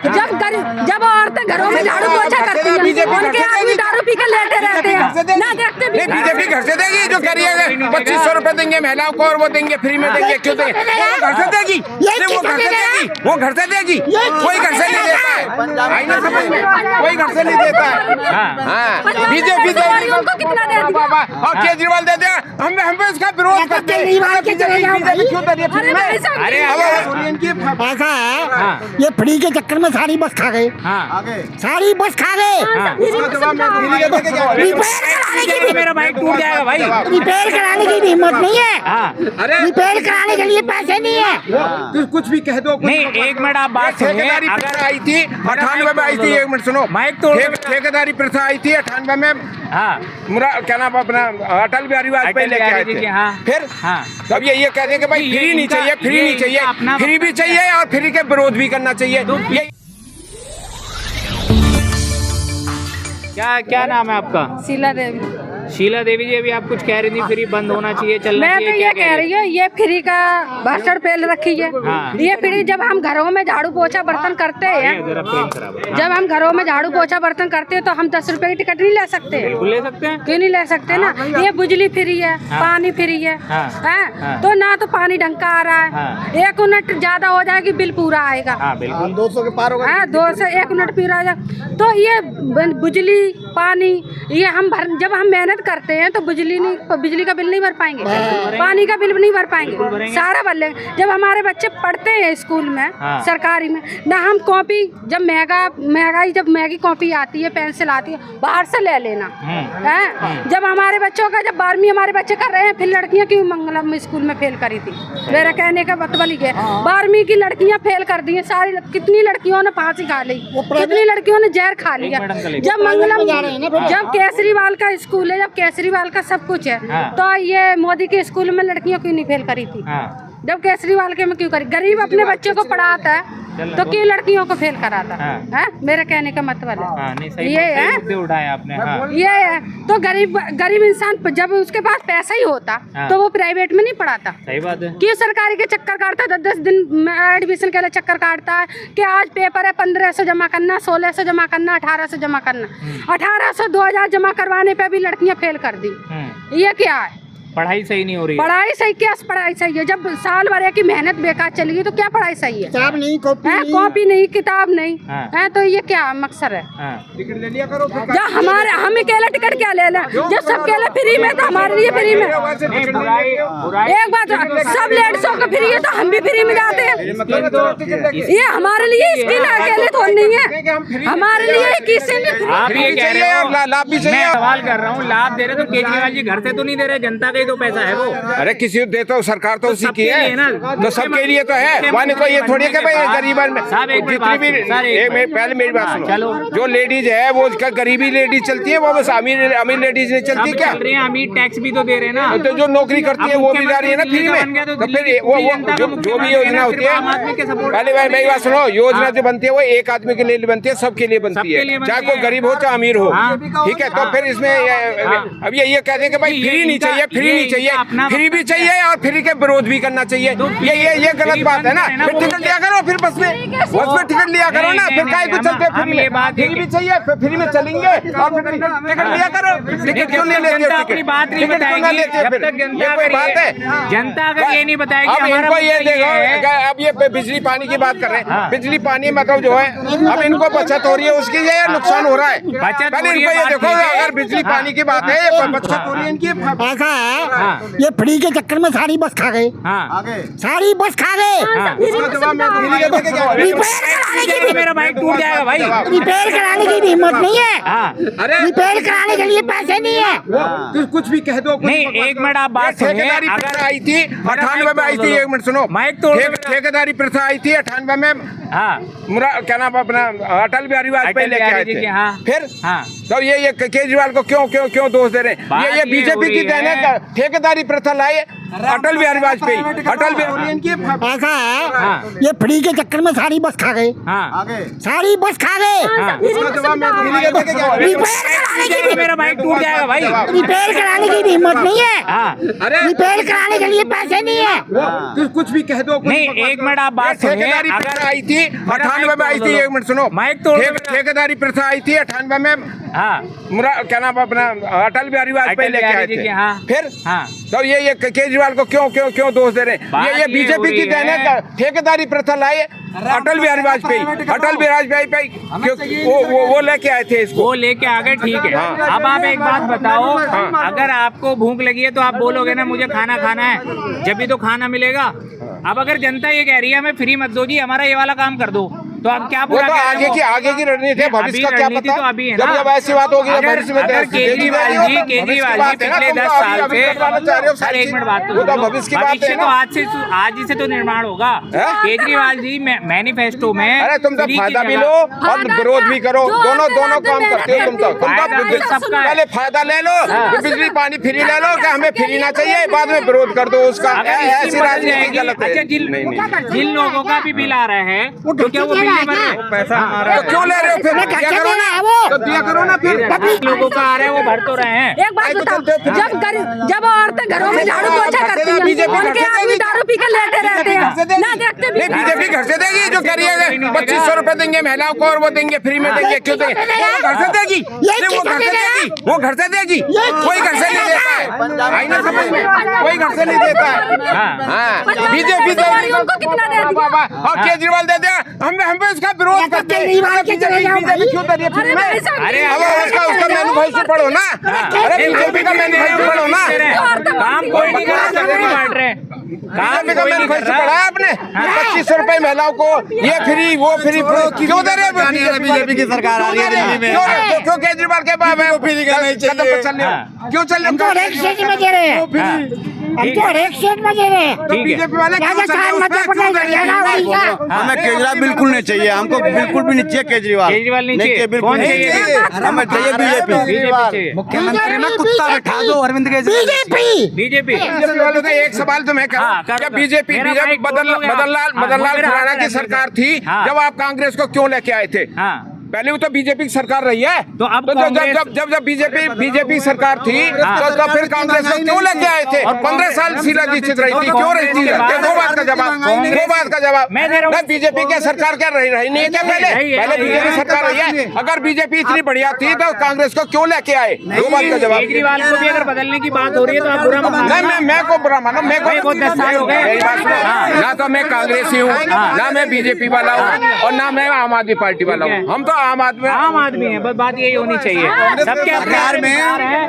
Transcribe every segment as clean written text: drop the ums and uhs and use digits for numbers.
जब औरतें घरों में झाड़ू पोछा करती हैं, उनके आदमी दारू पी के लेटे रहते हैं, ना देखते। बीजेपी घर से देगी जो करिएगा 2500 रुपए देंगे महिलाओं को और वो देंगे फ्री में देंगे, क्यों देंगे? वो घर से देगी, वो घर से देगी, वो घर से देगी, कोई घर से नहीं देता है, कोई घर से नहीं देता है। बीजेपी और केजरीवाल दे देगा, हम इसका विरोध करते हैं। क्यों दे रही है? अरे ऐसा है, ये फ्री के चक्कर में सारी बस खा गए, सारी बस खा गए। मेरा बाइक टूट जाएगा भाई। रिपेयर कराने की भी हिम्मत नहीं है, रिपेयर कराने के लिए पैसे नहीं है। कुछ भी कह दो। नहीं, एक मिनट आप बात सुनिए। अगर आई थी 98 में आई थी, एक मिनट सुनो, माइक तोड़। ठेकेदारी प्रथा आई थी 98 में, क्या नाम अपना अटल बिहारी वाजपेयी लेके आए थे। फिर तब ये कहते हैं कि भाई फ्री नहीं चाहिए, फ्री नहीं चाहिए, फ्री भी चाहिए और फ्री के विरोध भी करना चाहिए। क्या नाम है आपका? शीला देवी। शीला देवी जी, अभी आप कुछ कह रही थी फ्री बंद होना चाहिए, चलना चाहिए। मैं तो ये कह रही हूँ, ये फ्री का भाषण पेल रखी है। ये फ्री जब हम घरों में झाड़ू पोछा बर्तन करते हैं, जब हम घरों में झाड़ू पोछा बर्तन करते हैं तो हम 10 रुपए की टिकट नहीं ले सकते? ले सकते हैं, क्यों नहीं ले सकते ना? ये बिजली फ्री है, पानी फ्री है, तो ना तो पानी ढंग का आ रहा है। 1 मिनट ज्यादा हो जाएगी बिल पूरा आएगा, 200 के पार होगा, 2 से 1 मिनट पूरा आ जाएगा। तो ये बिजली पानी ये हम जब हम मेहनत करते हैं तो बिजली का बिल नहीं भर पाएंगे, पानी का बिल नहीं भर पाएंगे, सारा भर लेंगे। जब हमारे बच्चे पढ़ते हैं स्कूल में, सरकारी में, ना हम कॉपी, जब महंगाई जब महंगी कॉपी आती है, पेंसिल आती है, बाहर से ले लेना है। जब हमारे बच्चों का, जब 12वीं हमारे बच्चे कर रहे हैं, फिर लड़कियां क्यों मंगलम स्कूल में फेल करी थी? मेरा कहने का मतलब ही है, 12वीं की लड़कियां फेल कर दी है सारी। कितनी लड़कियों ने फांसी खा ली, कितनी लड़कियों ने जहर खा लिया। जब मंगलम, जब केजरीवाल का स्कूल है, जब केजरीवाल का सब कुछ है, तो ये मोदी के स्कूल में लड़कियों क्यों नहीं फेल करी थी? जब केजरीवाल के में क्यों करी? गरीब अपने बच्चे को पढ़ाता है तो क्यों लड़कियों को फेल कराता है? मेरा कहने का मतलब है ये है, उठाया आपने। ये है तो गरीब इंसान जब उसके पास पैसा ही होता तो वो प्राइवेट में नहीं पढ़ाता। सही बात है। क्यों सरकारी के चक्कर काटता है? 10 दिन में एडमिशन के लिए चक्कर काटता है कि आज पेपर है 1500 जमा करना, 1600 जमा करना, 1800 जमा करना। 1800 2000 जमा करवाने पे भी लड़कियां फेल कर दी। ये क्या है? पढ़ाई सही नहीं हो रही। पढ़ाई सही क्या? पढ़ाई सही है जब साल भर की मेहनत बेकार चली गई तो क्या पढ़ाई सही है? किताब नहीं, कॉपी नहीं, किताब नहीं है, तो ये क्या मकसद है? टिकट ले लिया करो। जब हमारे हम अकेला टिकट क्या ले लें? जब सबके लिए फ्री में तो हमारे लिए फ्री में। एक बात, सब लेडीजों को फ्री है तो हम भी फ्री में जाते हैं। ये हमारे लिए स्कीम अकेले तो नहीं है, हमारे लिए किसी ने लाभ भी चाहिए। सवाल कर रहा हूँ, लाभ दे रहे तो केजरीवाल जी घर से तो नहीं दे रहे, जनता का तो पैसा है वो। अरे किसी को देता हूँ, सरकार तो उसी की है ना, तो सबके लिए तो है। माने को ये थोड़ी कि भाई गरीब में जितनी भी, पहले मेरी बात सुनो, जो लेडीज है वो गरीबी लेडीज चलती है, वो बस अमीर लेडीज नहीं चलती क्या? अमीर टैक्स भी तो दे रहे हैं ना, तो जो नौकरी करती है वो भी जा रही है ना फ्री में। तो फिर वो जो भी योजना होती है, पहले भाई मेरी बात सुनो, योजना जो बनती है वो एक आदमी के लिए बनती है, सबके लिए बनती है, चाहे कोई गरीब हो चाहे अमीर हो, ठीक है। तो फिर इसमें अब ये कहते हैं कि भाई फ्री नहीं चाहिए, फ्री नहीं चाहिए, फ्री भी चाहिए और फ्री के विरोध भी करना चाहिए। ये गलत बात है ना। फिर टिकट लिया करो, फिर बस में टिकट लिया करो ना, फिर काहे को चलते फ्री में? फ्री भी चाहिए, फिर फ्री में चलेंगे और फिर टिकट लिया करो। टिकट क्यों नहीं लेते हो? टिकट क्यों ना लेते हो? फिर ये कोई बात है? जनता का ये नहीं बताएगी। अब इनको ये देखो, अब ये बिजली पानी की बात कर रहे हैं, बिजली पानी मतलब जो है, अब इनको बचत हो रही है उसकी या नुकसान हो रहा है? पहले इनको ये देखो, अगर बिजली पानी की बात है, बचत हो रही है इनकी। ऐसा है, ये फ्री के चक्कर में सारी बस खा गए, सारी बस खा गए। मेरा बाइक टूट जाएगा भाई। रिपेयर कराने की भी हिम्मत नहीं है, रिपेयर कराने के लिए पैसे नहीं है। कुछ भी कह दो। नहीं, एक मिनट आप बात सुनिए। ठेकेदारी प्रथा आई थी 98 में आई थी, एक मिनट सुनो, माइक तोड़। ठेकेदारी प्रथा आई थी 98 में, क्या नाम अपना अटल बिहारी वाजपेयी लेके आए थे। फिर तो ये केजरीवाल को क्यों दोष दे रहे हैं? ये बीजेपी की देन है, ठेकेदारी प्रथा लाए अटल बिहारी वाजपेयी, अटल बिहारी ऐसा है ये फ्री के चक्कर में सारी बस खा गए, सारी बस खा गए। मेरा बाइक टूट जाएगा भाई। रिपेयर कराने की हिम्मत नहीं है, रिपेयर कराने के लिए पैसे नहीं है। कुछ भी कह दो। नहीं, एक मिनट आप बात सुनिए। ठेकेदारी प्रथा आई थी 98 में, आई थी, एक मिनट सुनो। माइक तोड़ ठेकेदारी प्रथा आई थी 98 में। क्या नाम अपना अटल बिहारी वाजपेयी लेके आए थे। फिर तो ये केजरीवाल को क्यों दोष दे रहे हैं? ये बीजेपी की देन है। ठेकेदारी प्रथा लाए अटल बिहारी वाजपेयी, अटल बिहारी वाजपेयी वो लेके आए थे इसको। वो लेके आ गए, ठीक है। अब आप एक बात बताओ, अगर आपको भूख लगी है तो आप बोलोगे ना मुझे खाना खाना है, जब भी तो खाना मिलेगा। अब अगर जनता ये कह रही है हमें फ्री मत दो जी, हमारा ये वाला काम कर दो, तो अब क्या बुरा? तो आगे की रणनीति है, भविष्य का क्या पता? तो अभी है जब ना, ऐसी बात होगी केजरीवाल जी पिछले 10 साल से, सर एक मिनट बात तो भविष्य तो आज ही से तो निर्माण होगा। केजरीवाल जी मैनिफेस्टो में, अरे तुम तो फायदा भी लो और विरोध भी करो, दोनों काम करते हो तुम तो पहले फायदा ले लो, बिजली पानी फ्री ले लो, क्या हमें फ्री ना चाहिए, बाद में विरोध कर दो उसका। ऐसी राजनीति गलत है। जिन लोगों का भी बिल आ रहा है तो क्या वो पैसा हमारा क्यों ले रहे हो? फिर दिया करो ना, तो दिया करो ना। फिर लोगों का आ रहा है वो भर तो रहे हैं। एक बात बताओ, जब औरतें घरों में झाड़ू पोछा करती हैं, उनके आदमी दारू पी कर लेटे रहते हैं, ना देखते भी। बीजेपी घर से देगी, जो करिएगा 2500 रुपए देंगे महिलाओं को और वो देंगे फ्री में देंगे। क्यों देंगे? वो घर से देगी, वो घर से देगी, कोई घर से नहीं देता है। आई ना समझ में, कोई घर से नहीं देता है। बीजेपी और केजरीवाल दे दिया, हम इसका विरोध करते हैं। बीजेपी क्यों दे रही है? अरे उसका मैन्युफैक्चर पढ़ो ना, अरे बीजेपी का मैन्युफैक्चर पढ़ो ना। काम कोई नहीं कर रहे, बीजेपी का मैन्युफैक्चर पढ़ा है आपने? 2500 रुपए महिलाओं को, ये फ्री वो फ्री, क्यों दे रहे हैं? बीजेपी की सरकार आ रही है दिल्ली में, क्यों केजरीवाल के बाप है क्यों चल रहे? हम तो हर एक स्टेट में दे रहे हैं, हम तो हर एक स्टेट में दे रहे हैं। तो बीजेपी वाले हमें केजरीवाल बिल्कुल नहीं चाहिए, हमको बिल्कुल भी नहीं चाहिए केजरीवाल नहीं चाहिए, बिल्कुल नहीं चाहिए, हमें चाहिए बीजेपी। मुख्यमंत्री में कुत्ता बैठा दो अरविंद केजरीवाल। बीजेपी वालों का एक सवाल तो मैं करूं, बीजेपी मदन लाल खुराना की सरकार थी, जब आप कांग्रेस को क्यों लेके आए थे? पहले वो तो बीजेपी की सरकार रही है, तो अब जब बीजेपी सरकार थी तो फिर कांग्रेस को क्यों लेके आए थे? 15 साल शीला दीक्षित रही थी, क्यों रही थी? दो बात का जवाब। मैं बीजेपी की सरकार क्या रही नहीं है क्या? पहले बीजेपी सरकार रही है। अगर बीजेपी इतनी बढ़िया थी तो कांग्रेस को क्यों लेके आए? दो बात का जवाब। केजरीवाल को भी अगर बदलने की बात हो रही है तो आप बुरा मत मानो। नहीं, मैं को बुरा मानो, मैं को 10 साल हो गए ना, तो मैं कांग्रेसी हूँ, ना मैं बीजेपी वाला हूँ, और ना मैं आम आदमी पार्टी वाला हूँ। हम तो आम आदमी है, बस बात यही होनी चाहिए। सबके अपने विचार हैं,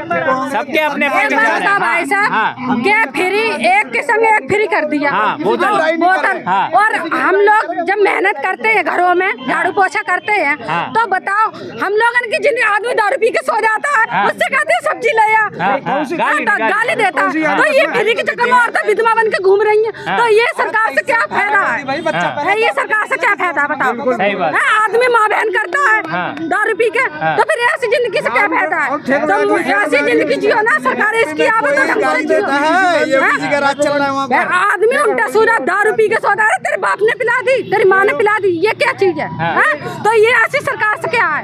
सबके अपने विचार हैं। भाई साहब क्या फ्री, एक के संग एक फ्री कर दिया बोतल। और हम लोग जब मेहनत करते हैं घरों में, झाड़ू पोछा करते हैं, तो बताओ हम लोग की जिन आदमी दारू पी के सो जाता है, उससे कहते हैं सब्जी ले आ, गाली देता है। तो ये फ्री के चक्कर में औरतें विधवा बन के घूम रही हैं, तो ये सरकार से क्या फायदा है? ये सरकार से क्या फायदा बताओ? आदमी माँ बहन करता है दारू पी के, तो फिर ऐसी जिंदगी से क्या फायदा है? तो ऐसी जिंदगी जियो ना, सरकार इसकी आदत ढंग से जियो। आदमी उल्टा सूरा दारू पी के सोता है, तेरे बाप ने पिला दी, तेरी माँ ने पिला दी, ये क्या चीज है? तो ये ऐसी सरकार से क्या है?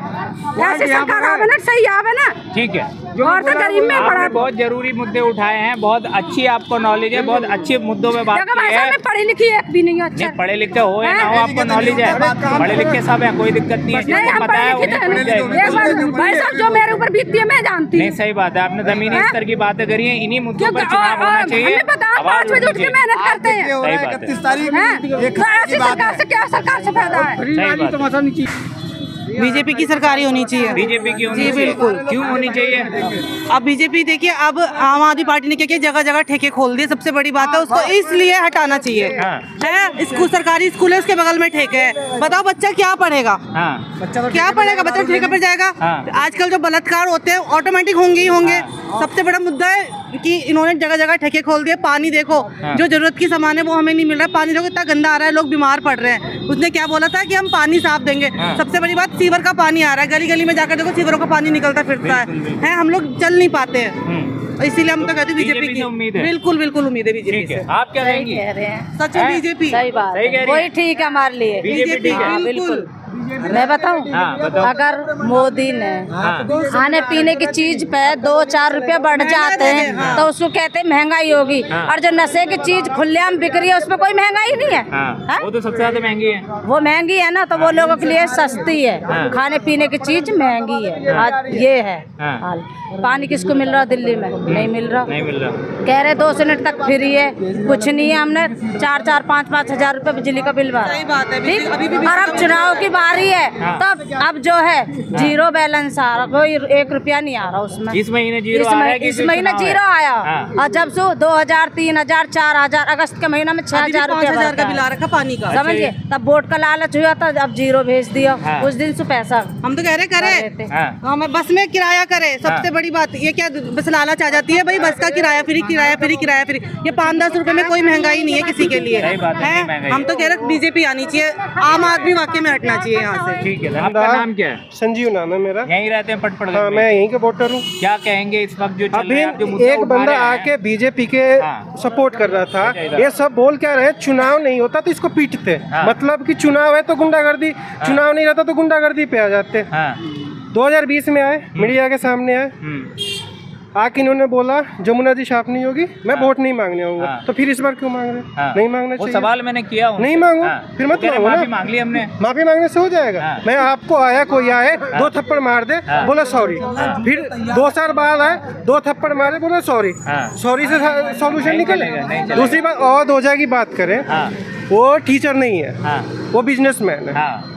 ऐसी सरकार आवे ना, सही आवे ना, ठीक है। और तो गरीब में पड़ा। बहुत जरूरी मुद्दे उठाए हैं, बहुत अच्छी आपको नॉलेज है, बहुत अच्छे मुद्दों में बात की है। पढ़ी लिखी एक भी नहीं, अच्छा पढ़े लिखे हो या ना हो, आपको नॉलेज है, पढ़े लिखे सब है, कोई दिक्कत नहीं है। जिसको पता है भाई साहब जो मेरे ऊपर बीतती है मैं जानती हूँ। नहीं, सही बात है, आपने जमीनी स्तर की बातें करी है, इन्हीं मुद्दों पर चुनाव होना चाहिए। 5 बजे उठ के मेहनत करते हैं, सही बात है। 31 तारीख ऐसी सरकार से क्या, सरकार से फायदा है? सही बात है। बीजेपी की सरकार ही होनी चाहिए। बीजेपी की होनी चाहिए, बिल्कुल। क्यों होनी चाहिए? अब बीजेपी देखिए, अब आम आदमी पार्टी ने क्या किया, जगह जगह ठेके खोल दिए, सबसे बड़ी बात है, उसको इसलिए हटाना चाहिए। है स्कूल, सरकारी स्कूल है, उसके बगल में ठेके है, बताओ बच्चा क्या पढ़ेगा? क्या पढ़ेगा बच्चा? ठेके पर जाएगा। आजकल जो बलात्कार होते हैं ऑटोमेटिक होंगे ही होंगे। सबसे बड़ा मुद्दा है कि इन्होंने जगह जगह ठेके खोल दिए। पानी देखो, जो जरूरत की सामान है वो हमें नहीं मिल रहा है। पानी देखो इतना गंदा आ रहा है, लोग बीमार पड़ रहे हैं। उसने क्या बोला था कि हम पानी साफ देंगे। सबसे बड़ी बात, सीवर का पानी आ रहा है, गली गली में जाकर देखो सीवरों का पानी निकलता फिरता है, हम लोग चल नहीं पाते हैं। इसीलिए हम तो कहते हैं बीजेपी से की उम्मीद है? बिल्कुल बिल्कुल उम्मीद है बीजेपी ठीक से। है, आप क्या कहेंगी? सच में बीजेपी सही बात सही कह रही वही है? ठीक है हमारे लिए। बीजेपी ठीक है? बिल्कुल। मैं बताऊं, हाँ, बताओ। अगर मोदी ने हाँ। खाने पीने की चीज पे 2-4 रुपए बढ़ जाते हैं हाँ। तो उसको कहते हैं महंगाई होगी। हाँ। और जो नशे की चीज खुलेआम बिक रही है उसमें कोई महंगाई नहीं है। हाँ, वो तो सबसे ज्यादा महंगी है। वो महंगी है ना, तो वो लोगों के लिए सस्ती है। हाँ। खाने पीने की चीज महंगी है। आज ये है हाँ। हाल। पानी किसको मिल रहा दिल्ली में? नहीं मिल रहा। नहीं मिल रहा। कह रहे 2 यूनिट तक फ्री है, कुछ नहीं है। हमने 4-4, 5-5 हजार रुपए बिजली का बिल भरा। सही बात है। ठीक? अभी भी और अब चुनाव की बारी है, हाँ। तो अब जो है जीरो बैलेंस आ रहा, कोई 1 रुपया नहीं आ रहा उसमें। इस महीने जीरो आ रहा है कि इस जो महीने चुनाव है? जीरो आया। हाँ। और जब से 2000, 3000, 4000 अगस्त के महीना में 6000 रुपया 5000 का भरता बिल आ है। रखा पानी का। समझिए, तब वोट का लालच हुआ था, अब जीरो भेज दिया। हाँ। उस दिन से पैसा हम तो कह रहे करे देते। हाँ। हमें बस में किराया करे। सबसे बड़ी बात ये क्या बस लालच आ जाती है भाई, बस का किराया फ्री, किराया फ्री, किराया फ्री। ये 5-10 रुपए में कोई महंगाई नहीं है किसी के लिए। सही बात है, नहीं महंगाई हम तो कह रहे बीजेपी आनी चाहिए, आम आदमी वाकई में हटना चाहिए यहाँ से। ठीक है, आपका नाम क्या है? संजीव नाम है मेरा। यहीं रहते हैं पटपड़ हाँ, मैं यहीं का वोटर हूँ। क्या कहेंगे इस वक्त जो चल अभी रहा है, आप जो मुद्दा एक उठा बंदा रहे हैं? आके बीजेपी के हाँ। सपोर्ट कर रहा था। इधर। ये सब बोल क्या रहे, चुनाव नहीं होता तो इसको पीटते। हाँ। मतलब कि चुनाव है तो गुंडागर्दी, चुनाव नहीं रहता तो गुंडागर्दी पे आ जाते। हाँ। 2020 में आए, मीडिया के सामने आए, आके इन्होंने बोला जमुना जी साफ नहीं होगी, मैं वोट नहीं मांगने आऊंगा। हाँ। तो फिर इस बार क्यों मांग रहे? हाँ। नहीं मांगना वो चाहिए। सवाल मैंने किया उनसे। नहीं मांगो, हाँ। फिर मत वो कह रहे मांगो ना। माफी मांग ली हमने। माफी मांगने से हो जाएगा। हाँ। मैं आपको आया कोई आए 2 थप्पड़ मार दे, हाँ। बोला सॉरी। फिर 2 साल बाद आए 2 थप्पड़ मारे, बोला सॉरी। हाँ। सॉरी से सॉल्यूशन नहीं निकलेगा। चलेगा, नहीं चलेगा। दूसरी बात और दोजा की बात करें, हाँ। वो टीचर नहीं है, हाँ। वो बिजनेसमैन है। हाँ।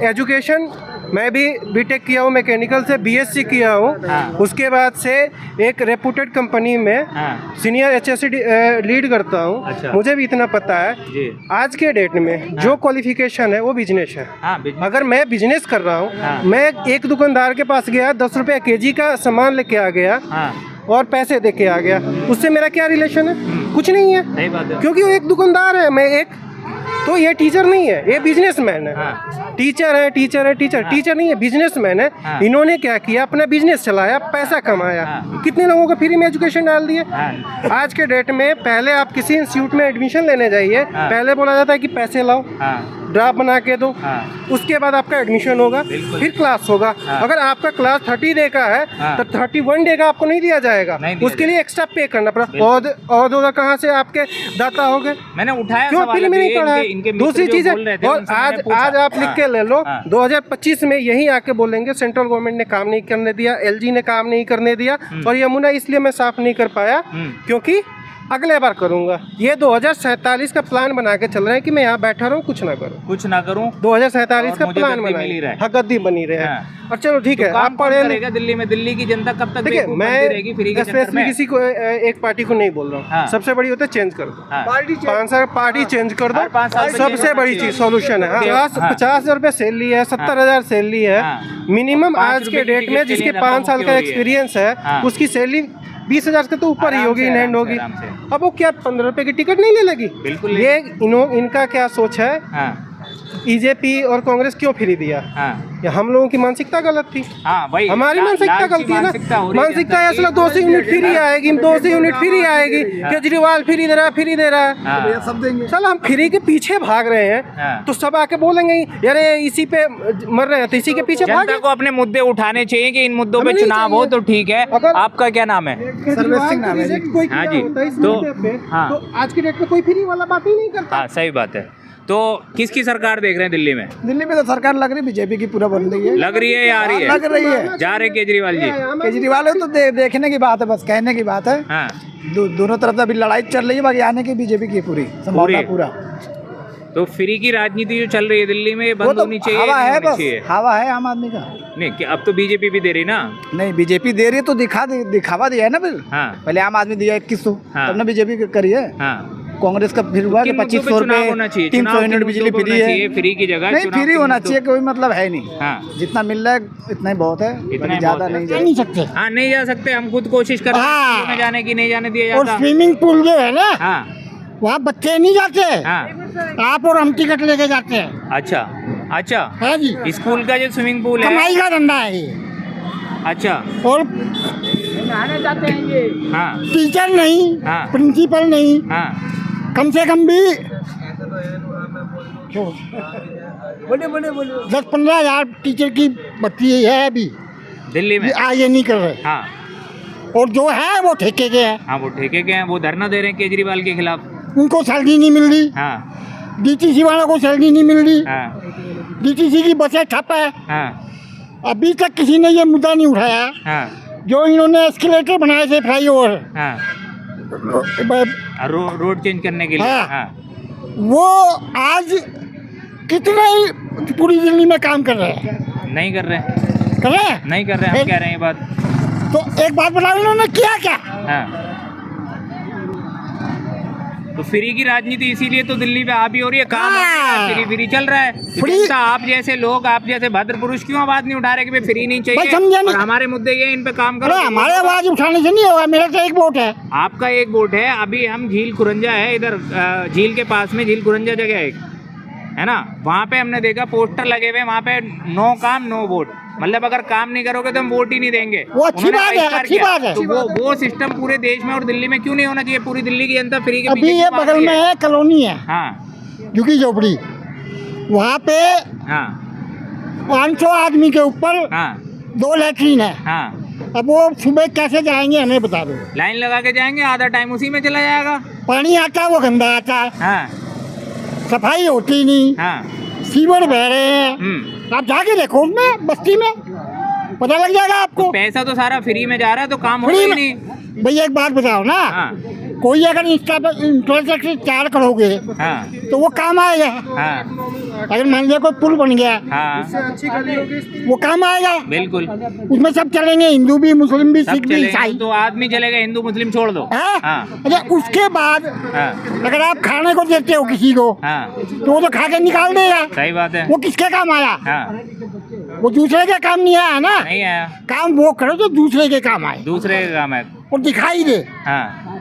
एजुकेशन मैं भी बीटेक किया हूँ, मैकेनिकल से बीएससी किया हूँ। हाँ। उसके बाद से एक रेपुटेड कंपनी में हाँ। सीनियर एचएससी लीड करता हूँ। अच्छा। मुझे भी इतना पता है। जी। आज के डेट में जो क्वालिफिकेशन है वो बिजनेस है। हाँ, बिजनेस। अगर मैं बिजनेस कर रहा हूँ, हाँ। मैं एक दुकानदार के पास गया, 10 रुपये केजी का सामान लेके आ गया हाँ। और पैसे दे के आ गया, उससे मेरा क्या रिलेशन है? कुछ नहीं है, सही बात है। क्योंकि वो एक दुकानदार है, मैं एक। तो ये टीचर नहीं है, ये बिजनेसमैन है। हाँ। टीचर है, टीचर है, टीचर हाँ। टीचर नहीं है, बिजनेसमैन है। हाँ। इन्होंने क्या किया, अपना बिजनेस चलाया, पैसा कमाया। हाँ। कितने लोगों को फ्री में एजुकेशन डाल दिए। हाँ। आज के डेट में पहले आप किसी इंस्टीट्यूट में एडमिशन लेने जाइए, हाँ। पहले बोला जाता है कि पैसे लाओ, हाँ। ड्राफ्ट बना के दो, हाँ। उसके बाद आपका एडमिशन होगा, बिल्कुल। फिर क्लास होगा। हाँ। अगर आपका क्लास 30 डे का है हाँ। तो 31 डे का आपको नहीं दिया जाएगा, नहीं दिया उसके लिए एक्स्ट्रा पे करना पड़ा। बिल्कुल। और कहाँ से आपके दाता हो गए? मैंने उठाया क्यों सवाल फ्री में अभी, नहीं पढ़ा है? इनके मित्र दूसरी जो चीज है, बोल रहे थे, और उनसे मैंने आज पूछा। आज आप लिख के ले लो, हाँ। 2025 में यही आके बोलेंगे सेंट्रल गवर्नमेंट ने काम नहीं करने दिया, एलजी ने काम नहीं करने दिया, और यमुना इसलिए मैं साफ नहीं कर पाया क्योंकि अगले बार करूंगा। ये 2047 का प्लान बना के चल रहे हैं कि मैं यहाँ बैठा रहूँ, कुछ ना करूँ। कुछ ना करूँ। 2047 का मुझे प्लान गद्दी बना मिल ही रहा है। हाँ, गद्दी बनी रहे। हाँ। और चलो ठीक है, काम आप कौन पढ़े करेगा दिल्ली में? दिल्ली की जनता कब तक देखिए, बेवकूफ मैं बनती रहेगी फ्री के चक्कर स्पेशली में? किसी को एक पार्टी को नहीं बोल रहा हूँ। हाँ। सबसे बड़ी होता है चेंज कर दो, हाँ। 5 साल पार्टी चेंज कर दो, हर 5 साल में सबसे change बड़ी होना चीज चाहिए। सॉल्यूशन है। हाँ, हाँ। 50,000 रुपये सैलरी है, 70,000 सैलरी है हाँ। मिनिमम। 5 आज के रुपए की डेट में टिकट जिसके के लिए 5 साल नफा का मुक्ति हो रही है। एक्सपीरियंस है, हाँ। उसकी सैलरी 20,000 से तो ऊपर ही आराम होगी, से, इन हैंड आराम होगी। से, आराम से। अब वो क्या 15 रुपए की टिकट नहीं ले लेगी? बिल्कुल ये इनका क्या सोच है? हाँ। बीजेपी और कांग्रेस क्यों फ्री दिया? हाँ। या हम लोगों की मानसिकता गलत थी? हाँ भाई, हमारी मानसिकता लालची गलती है ना। मानसिकता हो रही है मानसिकता जनता है, असला की। 200 यूनिट फ्री आएगी, 200 यूनिट फ्री आएगी, केजरीवाल फ्री दे रहा है, फ्री दे रहा है। हाँ। सब देंगे। चल हम फ्री के पीछे भाग रहे हैं, हाँ। तो सब आके बोलेंगे यार ये इसी पे मर रहे हैं, तो इसी के पीछे जनता भागे। को अपने मुद्दे उठाने चाहिए कि इन मुद्दों पे हमें नहीं चुनाव हो चाहिए। तो ठीक है। अगर- आपका क्या नाम है? केजरीवाल सिंह नाम है को जी। रिजेक्ट कोई हाँ किया जी। होता है इस तो- मुद्दे पे, हाँ। तो आज की डेट में कोई फ्री वाला बात ही नहीं करता। हाँ, सही बात है। तो किसकी सरकार देख रहे हैं दिल्ली में? दिल्ली में तो सरकार लग रही बीजेपी की पूरा बन रही है। लग रही है या आ रही है? लग रही है। जा रहे केजरीवाल जी? केजरीवाल तो देखने की बात है, बस कहने की बात है। हाँ। दोनों तरफ अभी लड़ाई चल रही है, बाकी आने की बीजेपी की पूरी संभावना पूरा। तो फ्री की राजनीति जो चल रही है दिल्ली में, ये वो बंद तो होनी चाहिए, हवा नहीं है, होनी बस चाहिए? हवा है आम आदमी का। नहीं, कि अब तो बीजेपी भी दे रही ना। नहीं, बीजेपी दे रही है तो दिखावा दिया है ना बिल। हाँ। पहले आम आदमी दिया 2100, हाँ। तब ना बीजेपी करी है। हाँ। कांग्रेस का फिर हुआ कि किन मुद्दों पे 2500 चुनाव होना चाहिए? 300 चुनाव किन यूनिट बिजली मुद्दों पे फ्री होना चाहिए? है। फ्री की जगह नहीं, चुनाव फ्री किन होना मुद्दों- चाहिए, कोई मतलब है नहीं। हाँ। जितना मिल रहा है इतना ही बहुत है, इतना ही ज्यादा बहुत है। नहीं जा नहीं सकते। हाँ, नहीं जा सकते, हम खुद कोशिश कर रहे हैं स्कूल में जाने की, नहीं जाने दिया और जाता। स्विमिंग पूल जो है ना, हाँ। वहाँ बच्चे नहीं जाते, हाँ। आप और हम टिकट लेके जाते हैं। अच्छा, अच्छा। है जी, स्कूल का जो स्विमिंग पूल है। कमाई का धंधा है ये। अच्छा। और हाँ टीचर नहीं, हाँ। प्रिंसिपल नहीं, हाँ कम से कम भी 10-15 हजार टीचर की भर्ती है अभी दिल्ली में। ये नहीं कर रहे। हाँ और जो है वो ठेके के हैं, हाँ वो ठेके के हैं, वो धरना दे रहे हैं केजरीवाल के खिलाफ। उनको सैलरी नहीं मिल रही, हाँ डीटीसी वालों को सैलरी नहीं मिल रही, हाँ डीटीसी की बसें ठप है। हाँ अभी तक किसी ने ये मुद्दा नहीं उठाया हाँ जो इन्होंने एस्केलेटर बनाए थे फ्लाईओवर, हाँ रोड चेंज करने के लिए। हाँ। हाँ वो आज कितने ही पूरी दिल्ली में काम कर रहे हैं, नहीं कर रहे, कर रहे हैं, नहीं कर रहे, हम फिर- कह रहे हैं ये बात। तो एक बात बताओ इन्होंने किया क्या? हाँ तो फ्री की राजनीति इसीलिए तो दिल्ली में आ भी हो रही है, काम हो रहा है, फ्री फ्री चल रहा है। तो फ्री- जनता, आप जैसे लोग, आप जैसे भद्र पुरुष क्यों आवाज नहीं उठा रहे कि भाई फ्री नहीं भाई चाहिए समझे नहीं। और हमारे मुद्दे ये, इन पे काम करो। अरे हमारे आवाज उठाने से नहीं होगा, मेरा तो एक वोट है। आपका एक वोट है। अभी हम झील कुरंजा है इधर, झील के पास में झील कुरंजा जगह है एक, है ना, वहाँ पे हमने देखा पोस्टर लगे हुए, वहाँ पे नो काम नो वोट, मतलब अगर काम नहीं करोगे तो हम वोट ही नहीं देंगे। वो अच्छी उन्होंने बात है, बहिष्कार अच्छी किया। बात है। तो वो सिस्टम पूरे देश में और दिल्ली में क्यों नहीं होना चाहिए? पूरी दिल्ली की जनता फ्री के अभी पीछे ये क्यों भाग बगल रही में है? है कॉलोनी है, हाँ झुकी झोपड़ी, वहाँ पे हाँ 500 आदमी के ऊपर हाँ 2 लैट्रीन है। हाँ अब वो सुबह कैसे जाएंगे हमें बता दो। लाइन लगा के जाएंगे, आधा टाइम उसी में चला जाएगा। पानी आता है वो गंदा आता है, हाँ सफाई होती नहीं, हाँ सीवर बह रहे हैं। आप जाके देखो उसमें बस्ती में, पता लग जाएगा आपको। पैसा तो सारा फ्री में जा रहा है, तो काम होगा फ्री ही में नहीं। भैया एक बात बताओ ना, हाँ कोई अगर इंफ्रास्ट्रक्चर तैयार करोगे हाँ तो वो काम आएगा। हाँ अगर मान लिया कोई पुल बन गया हाँ अच्छी गली होगी। वो काम आएगा, बिल्कुल, उसमें सब चलेंगे, हिंदू भी, मुस्लिम भी, सब सिख भी, चलेगा ईसाई। तो आदमी चलेगा, हिंदू मुस्लिम छोड़ दो। हाँ? हाँ अच्छा उसके बाद हाँ अगर आप खाने को देते हो किसी को हाँ तो वो तो खा के निकाल देगा, सही बात है। वो किसके काम आया? हाँ वो दूसरे के काम नहीं आया ना। नहीं आया, काम वो करो जो दूसरे के काम आए दूसरे का काम है। और दिखाई दे। हाँ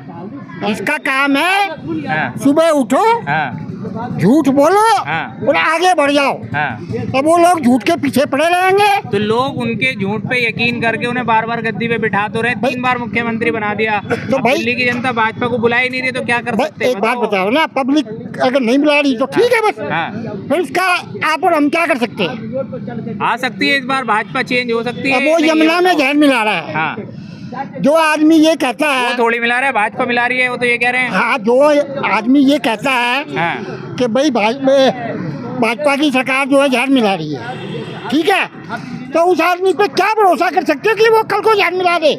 इसका काम है हाँ सुबह उठो, हाँ झूठ बोलो हाँ। और आगे बढ़ जाओ। हाँ अब वो लोग झूठ के पीछे पड़े रहेंगे। तो लोग उनके झूठ पे यकीन करके उन्हें बार बार गद्दी पे बिठा तो रहे, 3 बार मुख्यमंत्री बना दिया। अब भाई- दिल्ली की जनता भाजपा को बुला ही नहीं रही, तो क्या कर सकते भाई हैं? एक बात बताओ ना, पब्लिक अगर नहीं बुला रही तो ठीक है बस, हाँ फिर इसका आप और हम क्या कर सकते हैं? आ सकती है, इस बार भाजपा चेंज हो सकती है। अब वो नहीं, यमुना में जहर मिला रहा है। हाँ जो आदमी ये कहता वो है, थोड़ी मिला रहा है, भाजपा मिला रही है, वो तो ये कह रहे हैं। हाँ जो आदमी ये कहता है हाँ कि भाई भाजपा की सरकार जो है जहर मिला रही है, ठीक है, तो उस आदमी पे क्या भरोसा कर सकते हो कि वो कल को जहर मिला दे?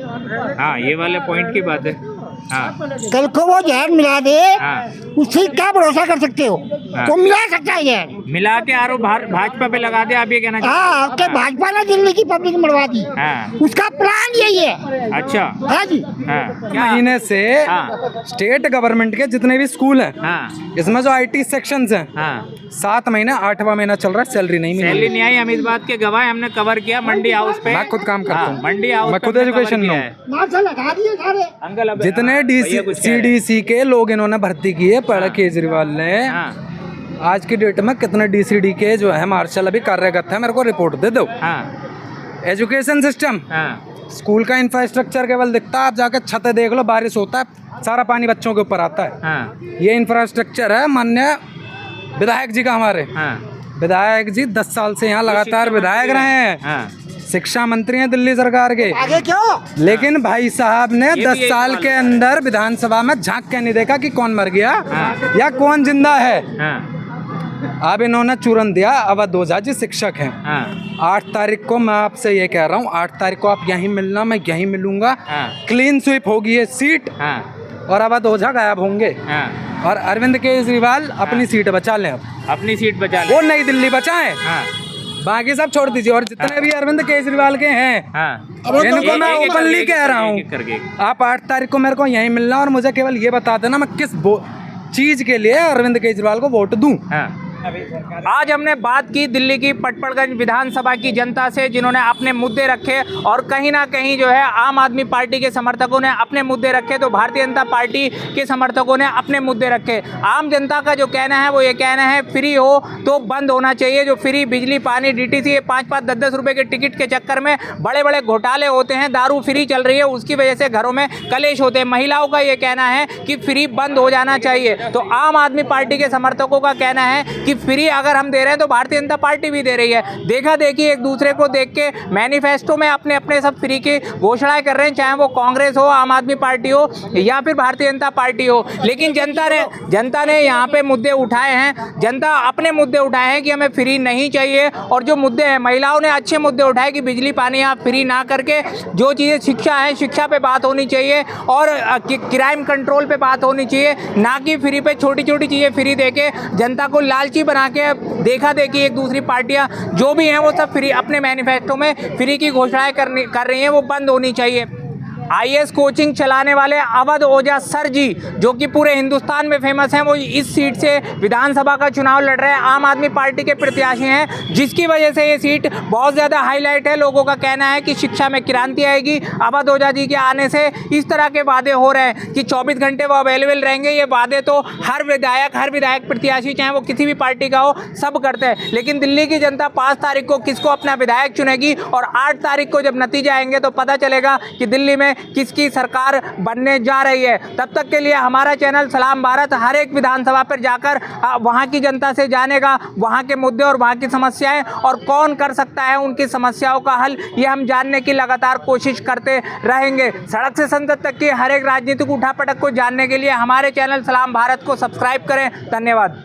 हाँ ये वाले पॉइंट की बात है। हाँ कल को वो जहर मिला दे, हाँ। उससे क्या भरोसा कर सकते हो? हाँ। तो मिला सकता है जहर। मिला के आरोप भाजपा पे लगा दे, आप ये कहना हाँ कि भाजपा ने दिल्ली की पब्लिक मरवा दी, हाँ उसका प्लान यही है। अच्छा हाँ जी, हाँ महीने से हाँ स्टेट गवर्नमेंट के जितने भी स्कूल हैं, हाँ इसमें जो IT सेक्शंस हैं, हाँ 7 महीने 8वां महीना चल रहा है, सैलरी नहीं मिली। सैलरी नहीं आई, हम इस बात के गवाह हैं, हमने कवर किया मंडी हाउस पे। मैं खुद काम करता हाँ, हूँ। मंडी हाउस मैं पे खुद हमने cover एजुकेशन किया में है। मार्शल लगा दिए सारे। अंकल अब जितने भैया कुछ कह रहे हैं। CDC के लोग इन्होंने भर्ती किए पढ़ केजरीवाल ने, हाँ आज की डेट में कितने DCD के जो है मार्शल अभी कार्यरत है, मेरे को रिपोर्ट दे दो। हाँ एजुकेशन सिस्टम, हाँ स्कूल का इंफ्रास्ट्रक्चर केवल दिखता है, आप जाकर छत देख लो, बारिश होता है सारा पानी बच्चों के ऊपर आता है। हाँ ये इंफ्रास्ट्रक्चर है माननीय विधायक जी का, हमारे हाँ विधायक जी 10 साल से यहाँ लगातार विधायक रहे हैं, हाँ शिक्षा मंत्री हैं दिल्ली सरकार के। आगे क्यों? लेकिन भाई साहब ने भी 10 एक साल सवाल के है। अंदर विधानसभा में झांक के नहीं देखा कि कौन मर गया हाँ। या कौन जिंदा है। हाँ अब इन्होंने चूरन दिया। अवध ओझा जी शिक्षक हैं, हाँ 8 तारीख को मैं आपसे ये कह रहा हूँ, 8 तारीख को आप यहीं मिलना, मैं यहीं मिलूंगा। हाँ। क्लीन स्वीप होगी ये सीट हाँ और अवध ओझा गायब होंगे हाँ और अरविंद केजरीवाल अपनी सीट बचा लें। अब अपनी सीट बचा ले। वो नई दिल्ली बचाएं, हाँ बाकी सब छोड़ दीजिए। और जितने भी अरविंद केजरीवाल के हैं, हाँ इनको मैं एक-एक ओपनली करके, कह रहा हूँ, एक-एक करके। आप 8 तारीख को मेरे को यहीं मिलना और मुझे केवल ये बता देना मैं किस चीज के लिए अरविंद केजरीवाल को वोट दूं। हाँ आज हमने बात की दिल्ली की पटपड़गंज विधानसभा की जनता से, जिन्होंने अपने मुद्दे रखे और कहीं ना कहीं जो है आम आदमी पार्टी के समर्थकों ने अपने मुद्दे रखे तो भारतीय जनता पार्टी के समर्थकों ने अपने मुद्दे रखे। आम जनता का जो कहना है वो ये कहना है फ्री हो तो बंद होना चाहिए। जो फ्री बिजली पानी DTC 5-5 10-10 रुपए के टिकट के चक्कर में बड़े बड़े घोटाले होते हैं, दारू फ्री चल रही है, उसकी वजह से घरों में कलेश होते हैं। महिलाओं का ये कहना है कि फ्री बंद हो जाना चाहिए। तो आम आदमी पार्टी के समर्थकों का कहना है कि फ्री अगर हम दे रहे हैं तो भारतीय जनता पार्टी भी दे रही है। देखा देखी एक दूसरे को देख के मैनिफेस्टो में अपने अपने सब फ्री की घोषणाएं कर रहे हैं, चाहे वो कांग्रेस हो, आम आदमी पार्टी हो या फिर भारतीय जनता पार्टी हो। लेकिन जनता ने यहाँ पे मुद्दे उठाए हैं। जनता अपने मुद्दे उठाए हैं कि हमें फ्री नहीं चाहिए, और जो मुद्दे हैं महिलाओं ने अच्छे मुद्दे उठाए कि बिजली पानी आप फ्री ना करके जो चीज़ें शिक्षा है, शिक्षा पे बात होनी चाहिए और क्राइम कंट्रोल पे बात होनी चाहिए, ना कि फ्री पे छोटी छोटी चीज़ें फ्री देके जनता को लालची बना के देखा देखी एक दूसरी पार्टियां जो भी हैं वो सब फ्री अपने मैनिफेस्टो में फ्री की घोषणाएं कर रही हैं, वो बंद होनी चाहिए। IAS कोचिंग चलाने वाले अवध ओझा सर जी, जो कि पूरे हिंदुस्तान में फेमस हैं, वो इस सीट से विधानसभा का चुनाव लड़ रहे हैं, आम आदमी पार्टी के प्रत्याशी हैं, जिसकी वजह से ये सीट बहुत ज़्यादा हाईलाइट है। लोगों का कहना है कि शिक्षा में क्रांति आएगी अवध ओझा जी के आने से। इस तरह के वादे हो रहे हैं कि 24 घंटे वो अवेलेबल रहेंगे। ये वादे तो हर विधायक प्रत्याशी चाहे वो किसी भी पार्टी का हो सब करते हैं। लेकिन दिल्ली की जनता 5 तारीख को किसको अपना विधायक चुनेगी और 8 तारीख को जब नतीजे आएंगे तो पता चलेगा कि दिल्ली में किसकी सरकार बनने जा रही है। तब तक के लिए हमारा चैनल सलाम भारत हर एक विधानसभा पर जाकर वहां की जनता से जानेगा वहां के मुद्दे और वहां की समस्याएं और कौन कर सकता है उनकी समस्याओं का हल, ये हम जानने की लगातार कोशिश करते रहेंगे। सड़क से संसद तक की हर एक राजनीतिक उठापटक को जानने के लिए हमारे चैनल सलाम भारत को सब्सक्राइब करें। धन्यवाद।